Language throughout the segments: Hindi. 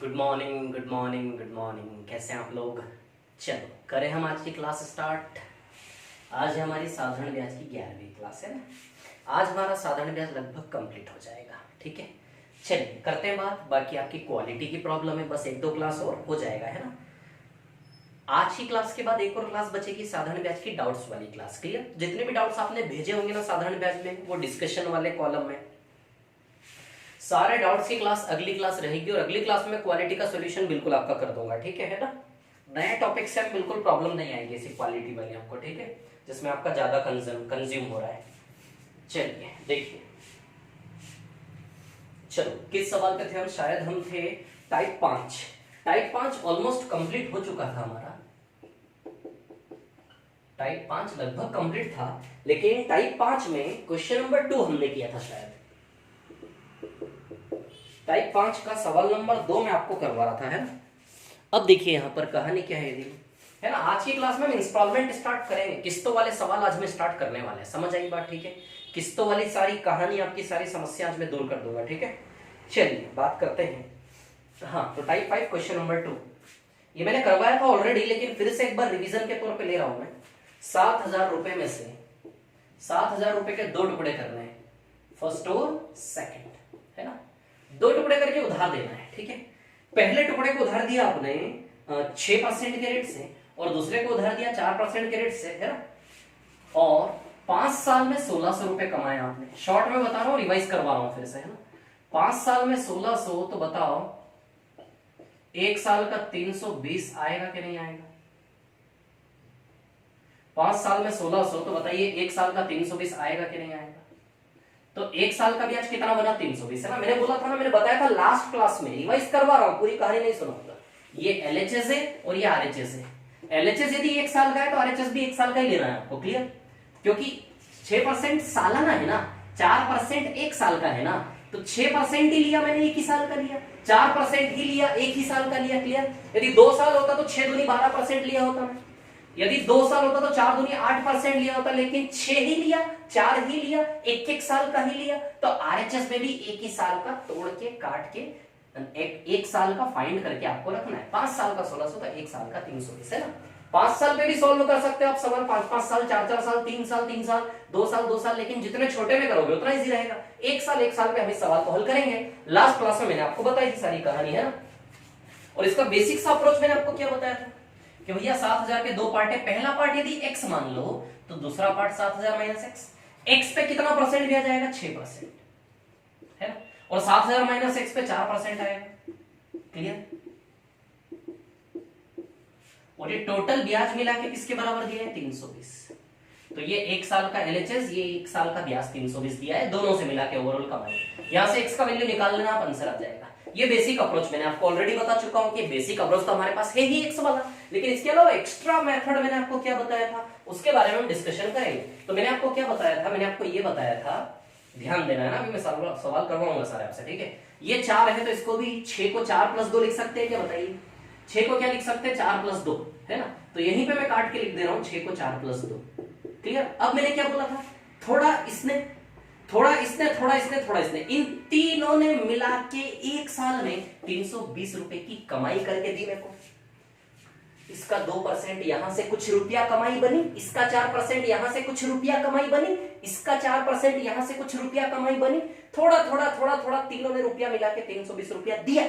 Good morning good morning good morning. कैसे हैं आप लोग? चलो करें हम आज की क्लास स्टार्ट। आज हमारी साधारण ब्याज की 11वीं क्लास है ना। आज हमारा साधारण ब्याज लगभग कंप्लीट हो जाएगा। ठीक है, चलिए करते हैं बात। बाकी आपकी क्वालिटी की प्रॉब्लम है, बस एक दो क्लास और हो जाएगा है ना। आज की क्लास के बाद एक और क्लास बचेगी साधारण ब्याज की डाउट्स वाली क्लास। क्लियर? जितने भी डाउट्स आपने भेजे होंगे ना साधारण ब्याज में, वो डिस्कशन वाले कॉलम में सारे डाउट्स की क्लास अगली क्लास रहेगी। और अगली क्लास में क्वालिटी का सॉल्यूशन बिल्कुल आपका कर दूंगा। ठीक है ना। नए टॉपिक से बिल्कुल प्रॉब्लम नहीं आएगी ऐसी क्वालिटी वाली आपको। ठीक है, जिसमें आपका ज्यादा कंज्यूम हो रहा है। चलिए देखिए, चलो किस सवाल पे थे हम? शायद हम थे टाइप 5। टाइप 5 ऑलमोस्ट कंप्लीट हो चुका था हमारा। टाइप 5 लगभग कंप्लीट था, लेकिन टाइप 5 में क्वेश्चन नंबर 2 हमने किया था शायद। टाइप 5 का सवाल नंबर 2 में आपको करवा रहा था है ना। अब देखिए यहाँ पर कहानी क्या है है ना। आज की क्लास में हम इंस्टॉलमेंट स्टार्ट करेंगे। किस्तों वाले सवाल आज मैं स्टार्ट करने वाले हैं। समझ आई बात? ठीक है, किस्तों वाली सारी कहानी, आपकी सारी समस्या आज मैं दूर कर दूंगा। ठीक है, चलिए बात करते हैं। हाँ, तो टाइप 5 क्वेश्चन नंबर 2 ये मैंने करवाया था ऑलरेडी, लेकिन फिर से एक बार रिवीजन के तौर पे ले रहा हूं मैं। 7,000 रुपए में से 7,000 रुपए के 2 टुकड़े करने हैं, फर्स्ट और सेकंड है ना। 2 टुकड़े करके उधार देना है। ठीक है, पहले टुकड़े को उधार दिया आपने 6% के रेट से, और दूसरे को उधार दिया 4% के रेट से है ना। और 5 साल में 1,600 रुपए कमाए आपने। शॉर्ट में बता रहा हूं, रिवाइज करवा रहा हूं फिर से है ना। 5 साल में 1,600 तो बताओ एक साल का 320 आएगा कि नहीं आएगा? 5 साल में 1,600 तो बताइए एक साल का 320 आएगा कि नहीं आएगा? तो एक साल का ब्याज कितना बना? 320 है ना। मैंने बोला था ना, मैंने बताया था लास्ट क्लास में, रिवाइज करवा रहा हूं, पूरी कहानी नहीं सुनाऊंगा। ये एलएचएस है और ये आरएचएस है। एलएचएस यदि 1 साल का है तो आरएचएस भी 1 साल का ही लेना है आपको। क्लियर? क्योंकि 6% सालाना है ना, 4% 1 साल का है ना। तो 6% ही लिया मैंने, 1 ही साल का लिया। 4% ही लिया, 1 ही साल का लिया। क्लियर? यदि 2 साल होता तो 6 दूनी 12% लिया होता मैं। यदि 2 साल होता तो 4 दूनी 8% लिया होता, लेकिन 6 ही लिया, 4 ही लिया, 1-1 साल का ही लिया। तो आरएचएस में भी 1 ही साल का तोड़ के काट के एक साल का फाइंड करके आपको रखना है। 5 साल का 1,600 तो 1 साल का 320 है ना। 5 साल पे भी सॉल्व कर सकते हो आप सवाल, 5-5 साल, 4-4 साल, 3 साल 3 साल, 2 साल 2 साल, लेकिन जितने छोटे में करोगे उतना इजी रहेगा। 1 साल 1 साल पे हम इस सवाल को हल करेंगे। लास्ट क्लास में मैंने आपको बताई थी सारी कहानी है ना। और इसका बेसिक सा अप्रोच मैंने आपको क्या बताया था कि भैया 7,000 के 2 पार्ट है। पहला पार्ट यदि x मान लो तो दूसरा पार्ट 7,000 माइनस x। x पे कितना परसेंट दिया जाएगा? 6% है ना। और 7,000 माइनस x पे 4% आएगा। क्लियर? और ये टोटल ब्याज मिला के किसके बराबर दिया है? 320। तो ये 1 साल का एलएचएस, ये 1 साल का ब्याज 320 दिया है, दोनों से मिला के ओवरऑल कमाई। यहां से x का वैल्यू निकाल लेना, आप आंसर आ जाएगा। ये बेसिक अप्रोच मैंने आपको ऑलरेडी बता चुका हूं कि बेसिक अप्रोच तो हमारे पास है ही x वाला, लेकिन इसके अलावा एक्स्ट्रा मेथड मैंने आपको क्या बताया था उसके बारे में हम डिस्कशन करेंगे। तो मैंने आपको क्या बताया था? मैंने आपको ये बताया था, ध्यान देना है ना, अभी मैं सवाल करवाऊंगा सारे आपसे। ठीक है, ये 4 है तो इसको भी 6 को 4 + 2 लिख सकते हैं क्या? बताइए 6 को क्या लिख सकते हैं? 4 + 2 है ना। तो यहीं पे मैं काट के लिख दे रहा हूं 6 को 4 + 2। क्लियर? अब मैंने क्या बोला था? थोड़ा इसने, थोड़ा इसने, थोड़ा इसने, थोड़ा इसने, इन तीनों ने मिला के 1 साल में 320 रुपए की कमाई करके दी मेरे को। इसका 2% यहां से कुछ रुपया कमाई बनी, इसका 4% यहां से कुछ रुपया कमाई बनी, इसका 4% यहां से कुछ रुपया कमाई बनी। थोड़ा थोड़ा थोड़ा थोड़ा तीनों ने रुपया मिला के 320 रुपया दिया।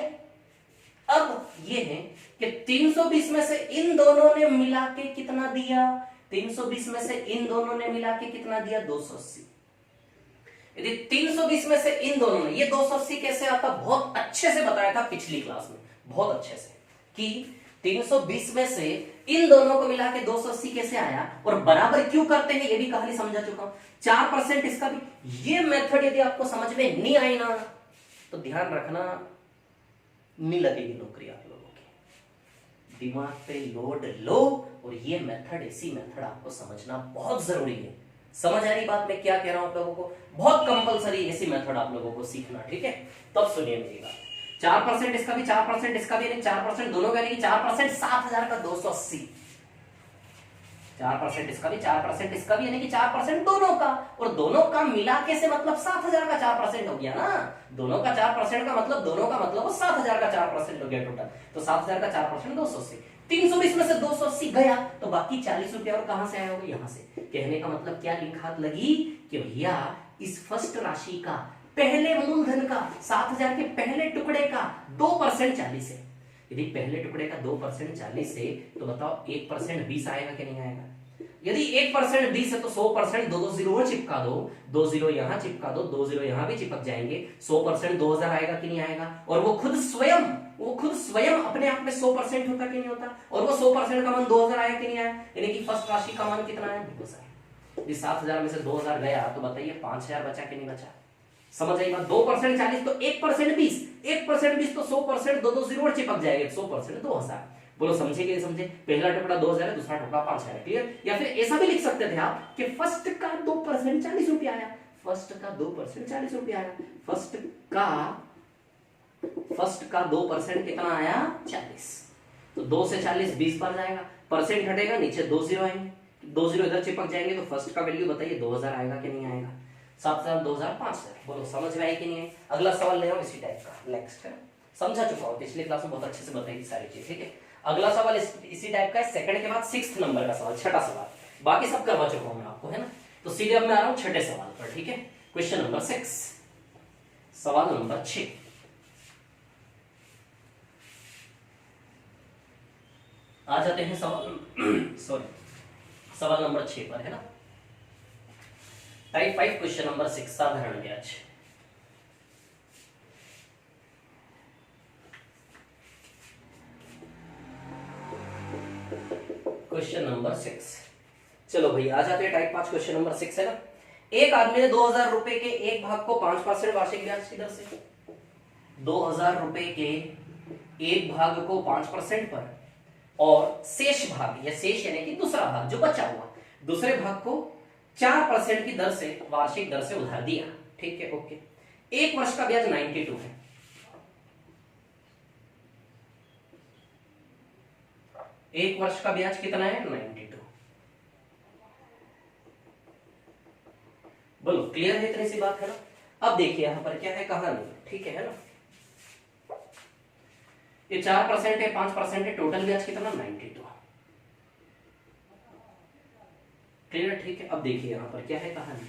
अब ये है कि 320 में से इन दोनों ने मिला के कितना दिया? 320 में से इन दोनों ने मिला के कितना दिया? 280। यदि 320 में से इन दोनों ने, ये 280 कैसे आता? बहुत अच्छे से बताया था पिछली क्लास में, बहुत अच्छे से, कि 320 में से इन दोनों को मिला के 280 कैसे आया और बराबर क्यों करते हैं, ये भी कहानी समझा चुका हूं। 4% इसका भी। ये मेथड यदि आपको समझ में नहीं आई ना तो ध्यान रखना, नहीं लगेगी नौकरी आप लोगों की। दिमाग पे लोड लो, और ये मेथड, ऐसी मेथड आपको समझना बहुत जरूरी है। समझ आ रही बात मैं क्या कह रहा हूं आप लोगों को? बहुत कंपलसरी ऐसी मेथड आप लोगों को सीखना। ठीक है, तब सुनिए मेरी बात। 4% इसका भी, 4% इसका भी, 4% दोनों का नहीं, 4% 7,000 का 280। 4% इसका भी, 4% इसका भी, यानी कि 4% दोनों का, और दोनों का मिला के से मतलब 7,000 का 4% हो गया ना। दोनों का 4% का मतलब, दोनों का मतलब वो 7,000 का 4% हो गया टोटल। तो 7,000 का 4% 280, 320 में से 280 गया, तो बाकी 40 रुपया और कहां से आया होगा, यहां से। कहने का मतलब क्या लिंक हाथ लगी कि भैया इस फर्स्ट राशि का पहले मूलधन का 7,000 के पहले टुकड़े का 2% 40 है। यदि पहले टुकड़े का 2% 40 है तो बताओ 1% 20 आएगा कि नहीं आएगा। यदि 1% 20 है तो 100% दो जीरो और चिपका दो, 2 जीरो यहां चिपका दो, 2 जीरो यहां भी चिपक जाएंगे, 100% 2000 आएगा कि नहीं आएगा। और वो खुद स्वयं अपने आप में 100% होता कि नहीं होता, और वो 100% का मान 2000 आया कि नहीं आया, यानी कि फर्स्ट राशि का मान कितना है, 2000। यदि 7,000 में से 2000 गया तो बताइए 5,000 बचा कि नहीं बचा। समझ आई बात। 2% 40 तो 1% 20, 1% 20 तो 100% दो जीरो और चिपक जाएगा, 100% 2000। बोलो समझे कि नहीं समझे। पहला टुकड़ा 2000 है, दूसरा टुकड़ा 5,000 है, क्लियर। या फिर ऐसा भी लिख सकते थे आप कि फर्स्ट का 2% 40 रुपया आया, फर्स्ट का 2% 40 रुपया आया, फर्स्ट का 2% कितना आया, 40। तो 2 से 40 20 बार जाएगा, परसेंट हटेगा, नीचे 2 जीरो आएंगे, 2 जीरो इधर चिपक जाएंगे, तो फर्स्ट का वैल्यू बताइए 2000 आएगा कि नहीं आएगा। 7,000 2000 5,000। बोलो समझ में आई कि नहीं है। अगला सवाल ले आओ इसी टाइप का, नेक्स्ट है। समझा चुका हूं, पिछले क्लास में बहुत अच्छे से बताई थी सारी चीज, ठीक है। अगला सवाल इसी टाइप का है, सेकंड के बाद 6th नंबर का सवाल, छठा सवाल। बाकी सब करवा चुका हूं मैं आपको, है ना। तो सीधे अब मैं आ रहा हूं छठे सवाल पर, ठीक है। क्वेश्चन नंबर 6, सवाल नंबर 6। आ जाते हैं सवाल नंबर 6 पर, है ना। टाइप 5 क्वेश्चन नंबर 6, साधारण ब्याज। क्वेश्चन नंबर 6, चलो भाई आ जाते हैं टाइप 5 क्वेश्चन नंबर 6, है ना। एक आदमी ने 2,000 रुपए के एक भाग को 5% वार्षिक ब्याज की दर से, 2,000 रुपए के एक भाग को 5% पर, और शेष भाग, या शेष यानी कि दूसरा भाग जो बचा हुआ, दूसरे भाग को 4% की दर से, वार्षिक दर से उधार दिया, ठीक है, ओके। एक वर्ष का ब्याज 92 है। एक वर्ष का ब्याज कितना है, 92। बोलो क्लियर है, इतनी सी बात है ना। अब देखिए यहां पर क्या है, कहानी, ठीक है ना। ये 4% है, 5% है, टोटल ब्याज कितना, 92। क्लियर, ठीक है। अब देखिए यहां पर क्या है कहानी,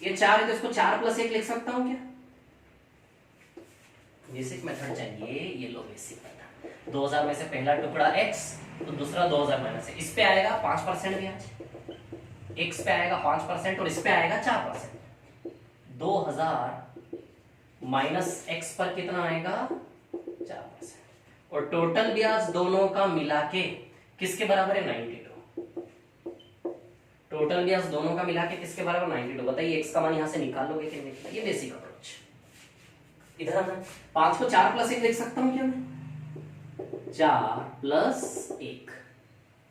ये 4 है तो इसको 4 + 1 लिख सकता हूं क्या। बेसिक मेथड चाहिए, ये लो बेसिक मेथड। 2000 में से पहला टुकड़ा x, तो दूसरा 2000 माइनस है, इस पे आएगा 5% ब्याज, x पे आएगा 5% और इस पे आएगा 4%। 2000 माइनस x पर कितना आएगा, 4%। और टोटल ब्याज दोनों का मिला के किसके बराबर है, 92। टोटल ब्याज दोनों का मिला के किसके बराबर, 92। बताइए x का मान यहां से निकाल लोगे कि नहीं। ये बेसिक अप्रोच। इधर आना, 5 को 4 + 1 लिख सकता हूं क्या मैं, 4 + 1।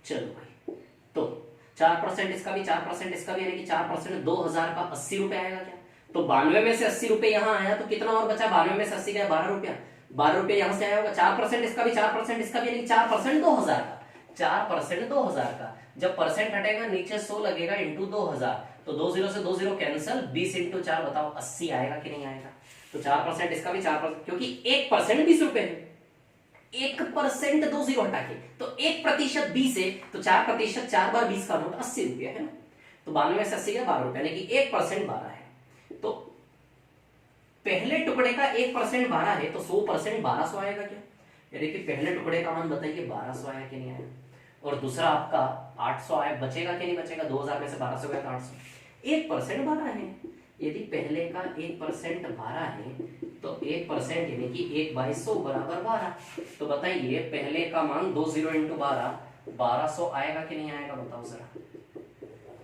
चलो भाई, तो 4% इसका भी, 4% इसका भी, यानी कि 4% 2000 का 80 रुपए आएगा क्या। तो 92 में से 80 रुपए यहां आया, तो कितना और बचा, 92 में से 80 गया 12 रुपया, 12 रुपये यहां से आया होगा। 4% इसका भी, 4% इसका भी, यानी 4% 2000 का, 4% 2000 का। जब परसेंट हटेगा नीचे 100 लगेगा इंटू 2000, तो 2 जीरो से 2 जीरो कैंसिल, 20 × 4 बताओ 80 आएगा कि नहीं आएगा। तो 4% इसका भी, 4%, क्योंकि 1% 20 रुपए है, 1% 2 जीरो हटा के, तो 1% 20 है, तो 4%, 4 बार 20 का नोट 80 रुपया है ना। तो 92 में से 80 गया 12 रुपया, यानी कि 1% 12 है। तो पहले टुकड़े का 1% 12 है, तो 100% 1200 आएगा क्या। यानी कि पहले टुकड़े का मान बताइए 1200 आया कि नहीं आया। और दूसरा आपका 800 आया, बचेगा कि नहीं बचेगा, 2000 में से 1200 गया तो 800। 1% 12 है, यदि पहले का 1% 12 है, तो 1% यानी कि 1/100 बराबर 12। तो बताइए पहले का मान 20 × 12 1200 आएगा कि नहीं आएगा, बताओ जरा।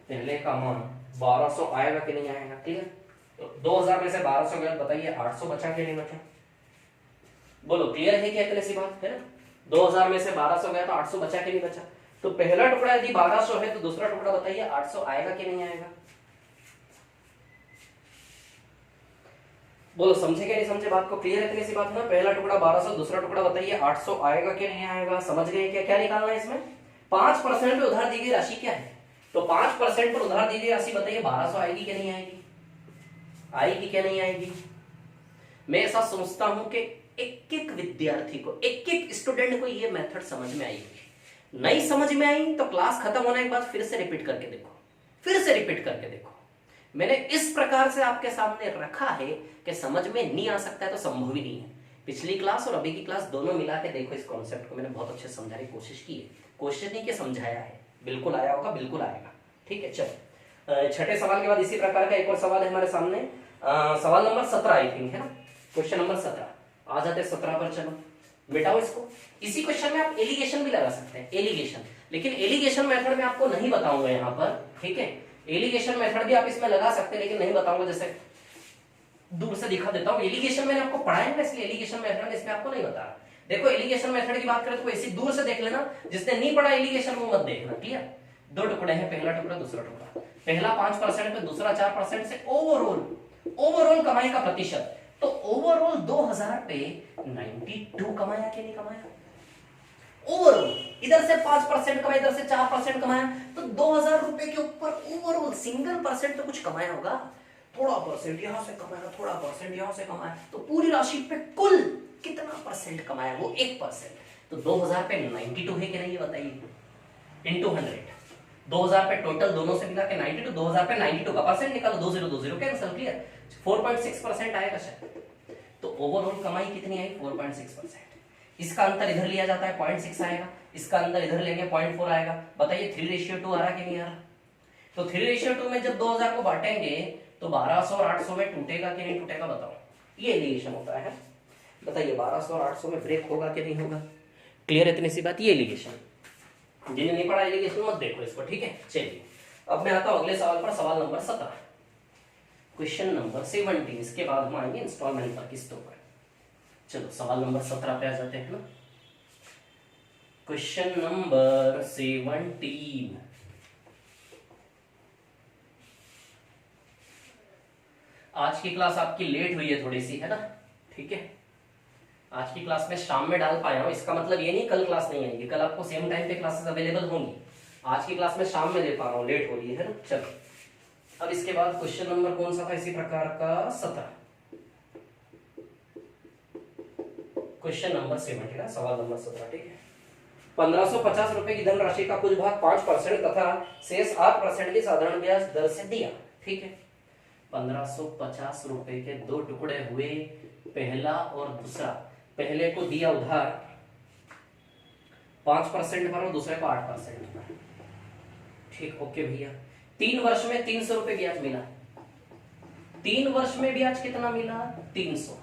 पहले का मान 1200 आएगा कि नहीं आएगा, क्लियर। तो 2000 में से 1200 गया, बताइए 800 बचा कि नहीं बचा। बोलो क्लियर है क्या, इतनी सी बात है ना। 2000 में से 1200 गया तो 800 बचा कि नहीं बचा। तो पहला टुकड़ा यदि 1200 है, तो दूसरा टुकड़ा बताइए 800 आएगा कि नहीं आएगा। बोलो समझे क्या नहीं समझे बात को, क्लियर है, इतनी सी बात है ना। पहला टुकड़ा 1200, दूसरा टुकड़ा बताइए 800 आएगा कि नहीं आएगा। समझ गए क्या क्या निकालना है इसमें। 5% उधार दी गई राशि क्या है, तो 5% पर उधार दी गई राशि बताइए 1200 आएगी कि नहीं आएगी? आएगी क्या नहीं आएगी? मैं ऐसा सोचता हूं कि एक एक विद्यार्थी को, एक एक स्टूडेंट को ये मेथड समझ में आएगी। नहीं समझ में आई तो क्लास खत्म होने के बाद फिर से रिपीट करके देखो, फिर से रिपीट करके देखो। मैंने इस प्रकार से आपके सामने रखा है कि समझ में नहीं आ सकता है तो संभव ही नहीं है। पिछली क्लास और अभी की क्लास दोनों मिला के देखो, इस कॉन्सेप्ट को मैंने बहुत अच्छे समझाने की कोशिश की है। कोशिश नहीं कि समझाया है, बिल्कुल आया होगा, बिल्कुल आएगा। ठीक है, चलो छठे सवाल के बाद इसी प्रकार का एक और सवाल है हमारे सामने, सवाल नंबर 17 आई थिंक है ना, क्वेश्चन नंबर 17। आ जाते 17 पर, चलो मिटाओ इसको। इसी क्वेश्चन में आप एलिगेशन भी लगा सकते हैं, एलिगेशन, लेकिन एलिगेशन मेथड में आपको नहीं बताऊंगा यहाँ पर। ठीक है, एलिगेशन मेथड भी आप इसमें लगा सकते हैं लेकिन नहीं बताऊंगा, जैसे दूर से दिखा देता हूं। एलिगेशन मैंने आपको पढ़ाया है इसलिए एलिगेशन मेथड इसमें आपको नहीं बता रहा। देखो एलिगेशन मेथड की बात करें तो ऐसी दूर से देख लेना, जिसने नहीं पढ़ा एलिगेशन वो मत देखना। क्लियर? दो टुकड़े हैं, पहला टुकड़ा दूसरा टुकड़ा। पहला 5% पे, दूसरा 4% से ओवरऑल कमाई का प्रतिशत। तो ओवरऑल 2000 पे 92 कमाया कि नहीं कमाया? ओवरऑल इधर से 5% कमाया, इधर से 4% कमाया, तो 2000 रुपए के ऊपर ओवरऑल सिंगल परसेंट तो कुछ कमाया होगा। थोड़ा परसेंट यहां से कमाया, थोड़ा परसेंट यहां से कमाया, तो पूरी राशि पे कुल कितना परसेंट कमाया? वो 1%। तो 2000 पे 92 है कि नहीं ये बताइए, इंटू 100। 2000 पे टोटल दोनों से मिला के 92, 2000 पे 92 का परसेंट निकालो, 20 कैंसिल। क्लियर? 4.6% आएगा शायद। तो ओवरऑल कमाई कितनी आई? 4.6%। इसका अंतर इधर लिया जाता है 0.6 आएगा, इसका अंतर इधर लेंगे 0.4 आएगा। बताइए 3:2 आ रहा कि नहीं आ रहा? तो 3:2 में जब 2000 को बांटेंगे तो 1200 और 800 में टूटेगा कि नहीं टूटेगा? बताओ, ये एलिगेशन होता है। बताइए 1200 और 800 में ब्रेक होगा कि नहीं होगा? क्लियर? इतनी सी बात, ये एलिगेशन। जिन्हें नहीं पढ़ा एलिगेशन मत देखो इसको। ठीक है, चलिए अब मैं आता हूं अगले सवाल पर, सवाल नंबर 17, क्वेश्चन नंबर 17। इसके बाद हम आएंगे इंस्टॉलमेंट पर, किस्तों पर। चलो सवाल नंबर 17 पे आ जाते हैं ना, क्वेश्चन नंबर 17। आज की क्लास आपकी लेट हुई है थोड़ी सी, है ना? ठीक है, आज की क्लास में शाम में डाल पाया हूं, इसका मतलब ये नहीं कल क्लास नहीं आएगी, कल आपको सेम टाइम पे क्लासेस अवेलेबल होंगी। आज की क्लास में शाम में दे पा रहा हूं, लेट हो रही है ना? चलो अब इसके बाद क्वेश्चन नंबर कौन सा था इसी प्रकार का? 17, क्वेश्चन नंबर 17, सवाल नंबर 17। ठीक है, 1550 रुपए की धनराशि का कुछ भाग 5% तथा शेष 8% की साधारण ब्याज दर से दिया। ठीक है, 1550 रुपए के दो टुकड़े हुए, पहला और दूसरा। पहले को दिया उधार 5% पर और दूसरे को 8% पर। ठीक, ओके भैया। 3 वर्ष में 300 रुपए ब्याज मिला। 3 वर्ष में ब्याज कितना मिला? 300।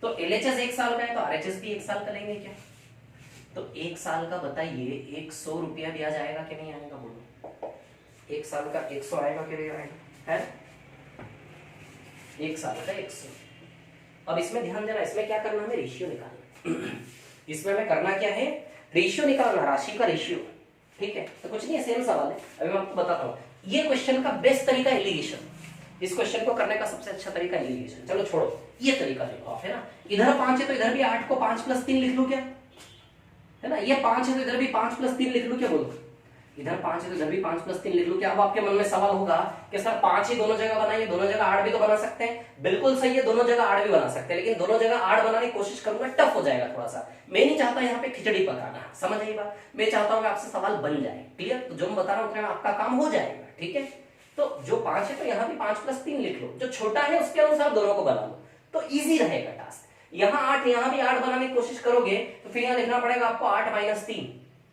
तो एलएचएस 1 साल का है तो आरएचएस भी 1 साल का लेंगे क्या? तो 1 साल का बताइए 100 रुपया ब्याज आएगा कि नहीं आएगा? बोलो, 1 साल का 100 आएगा कि नहीं आएगा? है 1 साल का 100। अब इसमें ध्यान देना, इसमें क्या करना है? रेशियो निकालना। इसमें हमें करना क्या है? रेशियो निकालना, राशि का रेशियो। ठीक है, तो कुछ नहीं है, सेम सवाल है, अभी मैं आपको बताता हूँ। ये क्वेश्चन का बेस्ट तरीका एलिगेशन, इस क्वेश्चन को करने का सबसे अच्छा तरीका एलिगेशन। चलो छोड़ो, ये तरीका देखो आप, है ना? इधर 5 है तो इधर भी 8 को 5 + 3 लिख लूं क्या? है ना? ये 5 है तो इधर भी 5 + 3 लिख लूं क्या? बोलो, इधर 5 है तो इधर भी 5 + 3 लिख लूं क्या? अब आपके मन में सवाल होगा कि सर 5 ही दोनों जगह बनाइए, दोनों जगह 8 भी तो बना सकते हैं। बिल्कुल सही है, दोनों जगह 8 भी बना सकते हैं, लेकिन दोनों जगह 8 बनाने की कोशिश करूंगा, टफ हो जाएगा थोड़ा सा। मैं नहीं चाहता यहाँ पे खिचड़ी पकाना, समझ आई बात? मैं चाहता हूँ आपसे सवाल बन जाए। क्लियर? तो जो मैं बता रहा हूँ आपका काम हो जाएगा। ठीक है, तो जो 5 है तो यहाँ भी 5 + 3 लिख लो, जो छोटा है उसके अनुसार दोनों को बना लो, तो इजी रहेगा टास्क। यहाँ 8, यहाँ भी 8 बनाने की कोशिश करोगे तो फिर यहाँ लिखना पड़ेगा आपको 8 - 3,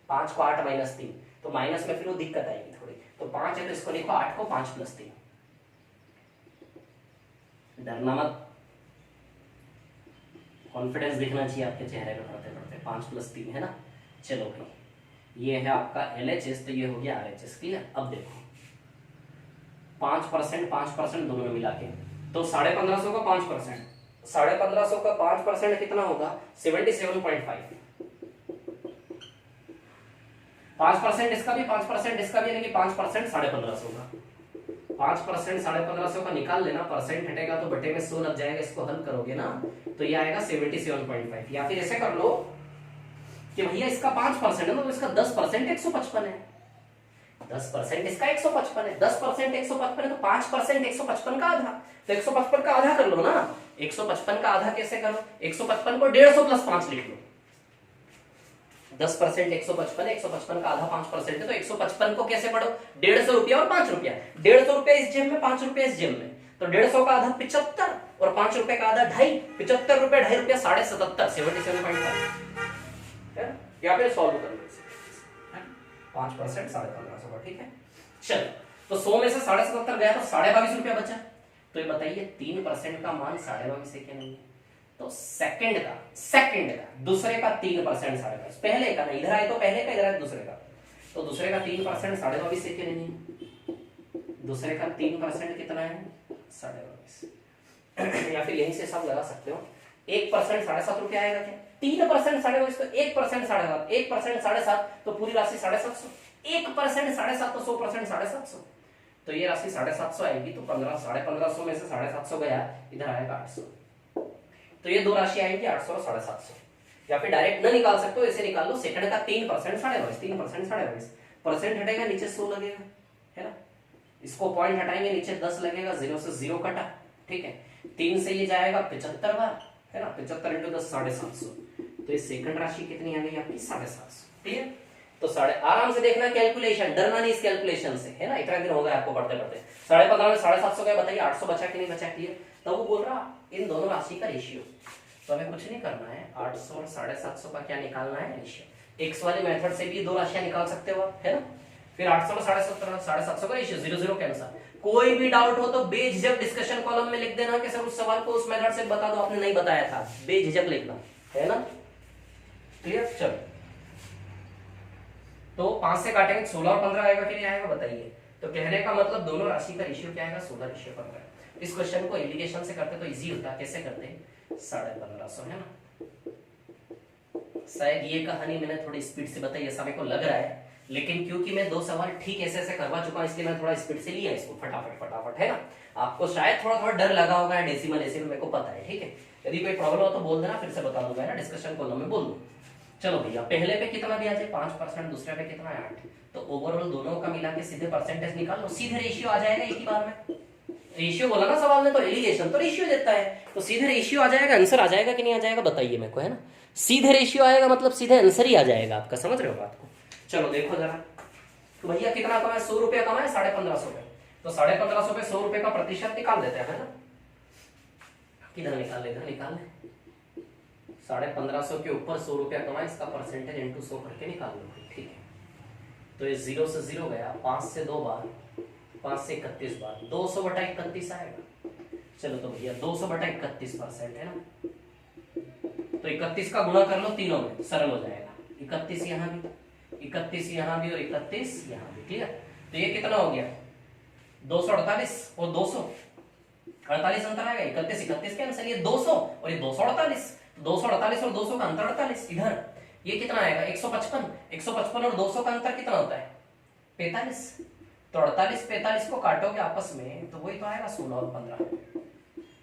5 को 8 - 3, तो माइनस में फिर वो दिक्कत आएगी थोड़ी। तो 5 है तो इसको लिखो 8 को 5 + 3। डरना मत, कॉन्फिडेंस दिखना चाहिए आपके चेहरे पे पढ़ते पढ़ते। 5 + 3 है ना? चलो भाई, ये है आपका एलएचएस, तो ये हो गया आरएचएस। क्लियर? अब देखो 5% दोनों में मिला के, तो 1550 का 5%, 1550 का 5% कितना होगा? 77.5। 5% इसका भी, 5% इसका भी, यानी कि 5% 1550 का। 5% 1550 का निकाल लेना, परसेंट हटेगा तो बटे में 100 लग जाएगा। इसको हल करोगे ना तो ये आएगा 77.5। या फिर ऐसे कर लो कि भैया इसका 5% है तो इसका 10% 155 है। 10% इसका 155 है, 10% 155 है, तो 5% 155 का आधा, तो 155 का आधा कर लो ना। 155 का आधा कैसे करो, 155 को 150 प्लस 5 लिख लो। 10% 155, 155 का आधा 5% है, तो 155 को कैसे पढ़ो, 150 रुपया और 5 रुपया, 150 रुपया इस जेब में, 5 रुपया इस जेब में, तो 150 का आधा 75 और 5 रुपए का आधा 2.5, 75 रुपए 2.5 रुपया 77.5, 77.5 या फिर सॉल्व कर लो 5% 1550 का, ठीक है। चलो, तो 100 में से 77.5 गया तो 22.5 रुपया बचा। तो ये बताइए 3% का मान 22.5 है क्या नहीं है? तो सेकंड का दूसरे का 3% 22.5, पहले का ना, इधर आए तो पहले का, इधर आए दूसरे का, तो दूसरे का 3% 22.5 है क्या नहीं है? दूसरे का 3% कितना है, 22.5 या फिर यहीं से सब लगा सकते हो। 1% 7.5 रुपया आएगा क्या? 3% 22.5 तो 1% 7.5, 1% 7.5 तो पूरी राशि 750, 1% 7.5 तो 100% 750, तो ये राशि 750 आएगी। तो 1500 में से 750 गया, इधर आएगा 800, तो ये दो राशि आएगी 800 और 750। या फिर डायरेक्ट न निकाल सकते हो, ऐसे निकाल लो। सेकंड का 3% 22.5, 3% 22.5, परसेंट हटेगा नीचे 100 लगेगा, है ना। इसको पॉइंट हटाएंगे नीचे 10 लगेगा, 0 से 0 कटा, ठीक है। 3 से ये जाएगा 75 बार, है ना, 75 इंटू 10 750, तो ये सेकंड राशि कितनी आ गई आपकी 750, क्लियर। तो आराम से देखना कैलकुलेशन, डरना नहीं इस कैलकुलेशन से, है ना। इतना दिन हो गया आपको पढ़ते पढ़ते, 15.5 में 750 गया, बताइए 800 बचा कि नहीं बचा, क्लियर। तो वो बोल रहा इन दोनों राशि का रेशियो, तो हमें कुछ नहीं करना है, 800 और 750 का क्या निकालना है, रेशियो। एक्स वाले मेथड से भी दो राशियां निकाल सकते हो आप, है ना। फिर 800 और 750 का रेशियो 0 0 के अनुसार। कोई भी डाउट हो तो बेझिझक डिस्कशन कॉलम में लिख देना कि सर उस सवाल को उस मेथड से बता दो, आपने नहीं बताया था, बेझिझक लिखना, है ना, क्लियर। चलो, तो 5 से काटेंगे 16 और 15 आएगा कि नहीं आएगा, बताइए। तो कहने का मतलब दोनों राशि का रेशियो क्या आएगा, 16 रेशियो 15। इस क्वेश्चन को एलिगेशन से करते तो इजी होता, कैसे करते, 1550, है ना। शायद ये कहानी मैंने थोड़ी स्पीड से बताई ऐसा मेरे को लग रहा है, लेकिन क्योंकि मैं 2 सवाल ठीक ऐसे करवा चुका हूं, इसलिए मैं थोड़ा स्पीड से लिया इसको, फटाफट, है ना। आपको शायद थोड़ा डर लगा होगा डेसिमल मेरे को पता है, ठीक है। यदि कोई प्रॉब्लम हो तो बोल देना, फिर से बता दूंगा, है ना, डिस्कशन कॉलम में बोल दूं। चलो भैया, पहले पे कितना ब्याज है 5%, दूसरे पे कितना है 8, तो ओवरऑल दोनों का मिला के सीधे परसेंटेज निकाल लो, सीधे रेशियो आ जाएगा एक ही बार में। रेशियो बोला ना सवाल में, तो एलिगेशन तो रेशियो देता है, तो सीधे रेशियो आ जाएगा, आंसर आ जाएगा कि नहीं आ जाएगा, बताइए मेरे को, है ना। सीधे रेशियो आएगा मतलब सीधे आंसर ही आ जाएगा आपका, समझ रहे हो बात को। चलो देखो जरा, तो भैया कितना कमाए, 100 रुपया कमाए 1550 पे, तो 1550 पे 100 रुपए का प्रतिशत निकाल देते हैं, है ना। किधर निकाल ले, इधर निकाल ले, 1550 के ऊपर 100 रुपया कमाए, इसका परसेंटेज इंटू 100 करके निकाल लो, ठीक है। तो ये 0 से 0 गया, 5 से 2 बार, 5 से 31 बार, 200/31 आएगा। चलो तो भैया 200/31%, है ना, तो 31 का गुणा कर लो तीनों में, सरल हो जाएगा। 31 यहाँ भी, 31 यहाँ भी और 31 यहाँ भी, क्लियर। तो ये कितना हो गया, 248 और 200, 48 अंतर आएगा, 31 के आंसर, ये 200 और ये 248, 248 और 200 का अंतर 48, इधर ये कितना आएगा 155 और 200 का अंतर कितना होता है 45, तो 48 45 को काटोगे आपस में तो वही तो आएगा 16 और 15।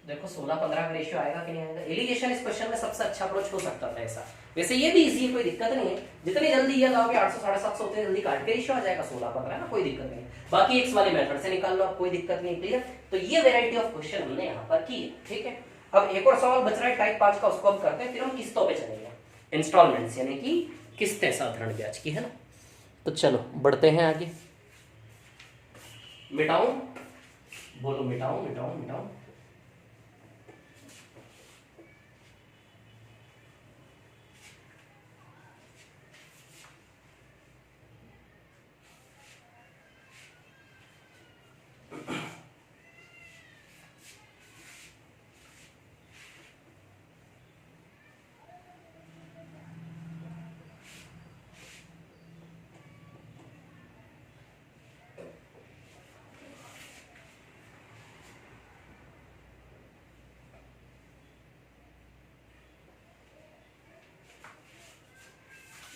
देखो 16-15 का रेशियो आएगा कि नहीं आएगा। एलिगेशन इस क्वेश्चन में सबसे अच्छा अप्रोच हो सकता था ऐसा, वैसे ये भी इजी है, कोई दिक्कत नहीं है। जितनी जल्दी ये लाओगे 800 750 उतनी जल्दी काट के रेशियो आ जाएगा 16-15, ना कोई दिक्कत नहीं। बाकी एक्स वाले मेथड से निकाल लो आप, कोई दिक्कत नहीं, क्लियर। तो ये वेराइटी ऑफ क्वेश्चन हमने यहाँ पर की है, ठीक है। अब एक और सवाल बच रहा है टाइप 5 का, उसको हम करते हैं, फिर हम किस्तों पे चलेंगे, इंस्टॉलमेंट्स यानी कि किस्तें साधारण ब्याज की, है ना। तो चलो बढ़ते हैं आगे। मिटाऊं, बोलो मिटाऊं।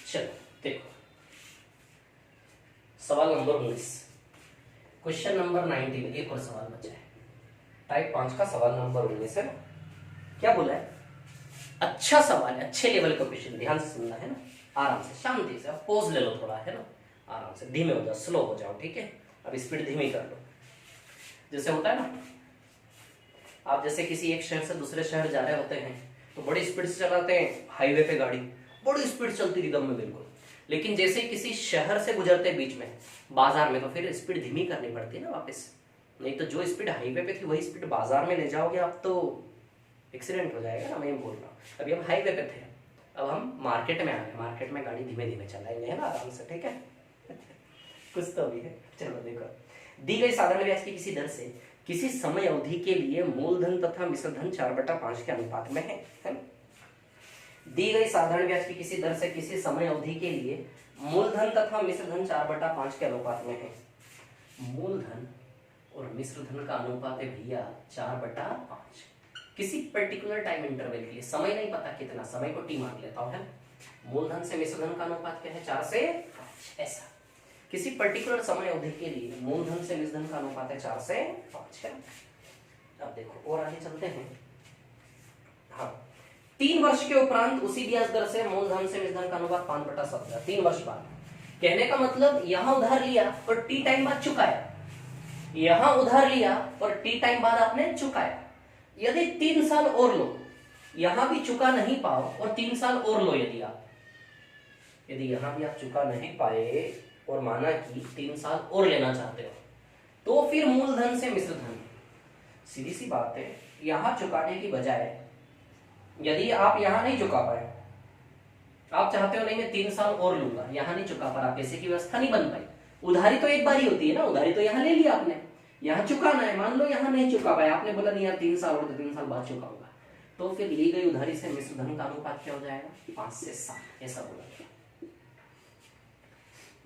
चलो देखो सवाल नंबर 19, क्वेश्चन नंबर 19, एक और सवाल बचा है टाइप 5 का, सवाल नंबर 19 है। क्या बोला है, अच्छा सवाल है, अच्छे लेवल का क्वेश्चन, ध्यान से सुनना है ना, आराम से शांति से, पोज ले लो थोड़ा, है ना, आराम से धीमे हो जाओ, स्लो हो जाओ, ठीक है। अब स्पीड धीमी कर लो। जैसे होता है ना, आप जैसे किसी एक शहर से दूसरे शहर जा रहे होते हैं तो बड़ी स्पीड से चलाते हैं, हाईवे पे गाड़ी बड़ी स्पीड चलती थी दम में बिल्कुल, लेकिन जैसे किसी शहर से गुजरते बीच में बाजार में तो फिर स्पीड धीमी करनी पड़ती है ना वापस। नहीं तो जो स्पीड हाईवे पे थी वही स्पीड बाजार में ले जाओगे आप तो एक्सीडेंट हो जाएगा ना। मैं बोल रहा हूँ अभी हम हाईवे पे थे, अब हम मार्केट में आ गए, मार्केट में गाड़ी धीमे धीमे चलाएंगे, है ना, आराम से, ठीक है। कुछ तो भी है। चलो देखो, दी गई साधारण ब्याज की किसी दर से किसी समय अवधि के लिए मूलधन तथा मिश्र धन 4/5 के अनुपात में है ना। दी गई साधारण ब्याज की किसी दर से किसी समय अवधि के लिए मूलधन तथा मिश्र धन 4/5 के अनुपात में है। मूलधन और मिश्र धन का अनुपात है भैया 4/5। किसी पर्टिकुलर टाइम इंटरवल के लिए, समय नहीं पता कितना, समय को टी मान लेता हूं, है। मूलधन से मिश्र धन का अनुपात क्या है, 4 से 5। ऐसा किसी पर्टिकुलर समय अवधि के लिए मूलधन से मिश्र धन का अनुपात है 4 से 5 है। अब देखो और आगे चलते हैं। हाँ, 3 वर्ष के उपरांत उसी ब्याज दर से मूलधन से मिश्र धन का अनुपात 5/17। 3 वर्ष बाद, कहने का मतलब यहां उधार लिया और टी टाइम बाद चुकाया, यहां उधार लिया और टी टाइम बाद आपने चुकाया। यदि 3 साल और लो, यहां भी चुका नहीं पाओ और 3 साल और लो, यदि यहां भी आप चुका नहीं पाए और माना कि 3 साल और लेना चाहते हो तो फिर मूलधन से मिश्र धन, सीधी सी बात है, यहां चुकाने की बजाय यदि आप यहां नहीं चुका पाए, आप चाहते हो नहीं मैं 3 साल और लूंगा, यहां नहीं चुका पा, पैसे की व्यवस्था नहीं बन पाई, उधारी तो एक बार ही होती है ना, उधारी तो यहां ले लिया आपने, यहां चुकाना है, मान लो यहां नहीं चुका पाए, आपने बोला नहीं यार 3 साल और 3 साल बाद चुकाऊंगा, तो फिर ली गई उधारी से मिश्र धन का अनुपात क्या हो जाएगा, 5 से 7, ऐसा बोला गया।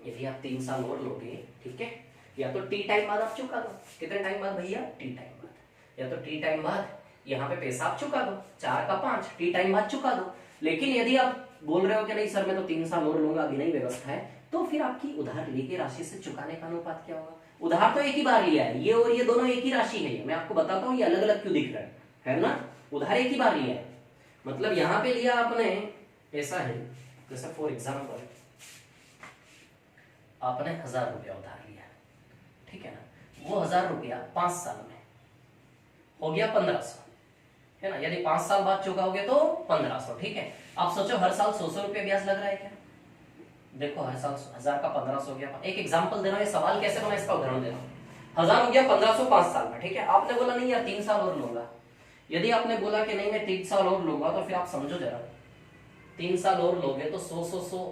यदि आप 3 साल और लोगे, ठीक है, या तो टी टाइम बाद आप चुका दो, कितने टाइम बाद भैया, टी टाइम बाद, या तो टी टाइम बाद यहाँ पे पैसा आप चुका दो, 4 का 5, टी टाइम बाद चुका दो। लेकिन यदि आप बोल रहे हो कि नहीं सर मैं तो 3 साल और लूंगा, अभी नहीं व्यवस्था है, तो फिर आपकी उधार ली गई राशि से चुकाने का अनुपात क्या होगा। उधार तो एक ही बार लिया है, ये और ये दोनों एक ही राशि है, मैं आपको बताता हूँ ये अलग अलग क्यों दिख रहा है ना। उधार एक ही बार लिया है, मतलब यहाँ पे लिया आपने, ऐसा है जैसे फॉर एग्जाम्पल आपने 1000 रुपया उधार लिया, ठीक है ना, वो 1000 रुपया 5 साल में हो गया 1500, है ना। यदि 5 साल बाद चुकाओगे तो 1500, ठीक है। आप सोचो हर साल 100 रुपया ब्याज लग रहा है क्या, देखो हर साल 1000 का 1500 हो गया। एक एग्जांपल दे रहा हूं, ये सवाल कैसे बना इसका उदाहरण दे रहा हूं। 1000 हो गया 1500 5 साल में, ठीक है। आपने बोला नहीं यार 3 साल और लूंगा, यदि आपने बोला कि नहीं मैं 3 साल और लूंगा, तो फिर आप समझो जरा, 3 साल और लोगे तो 100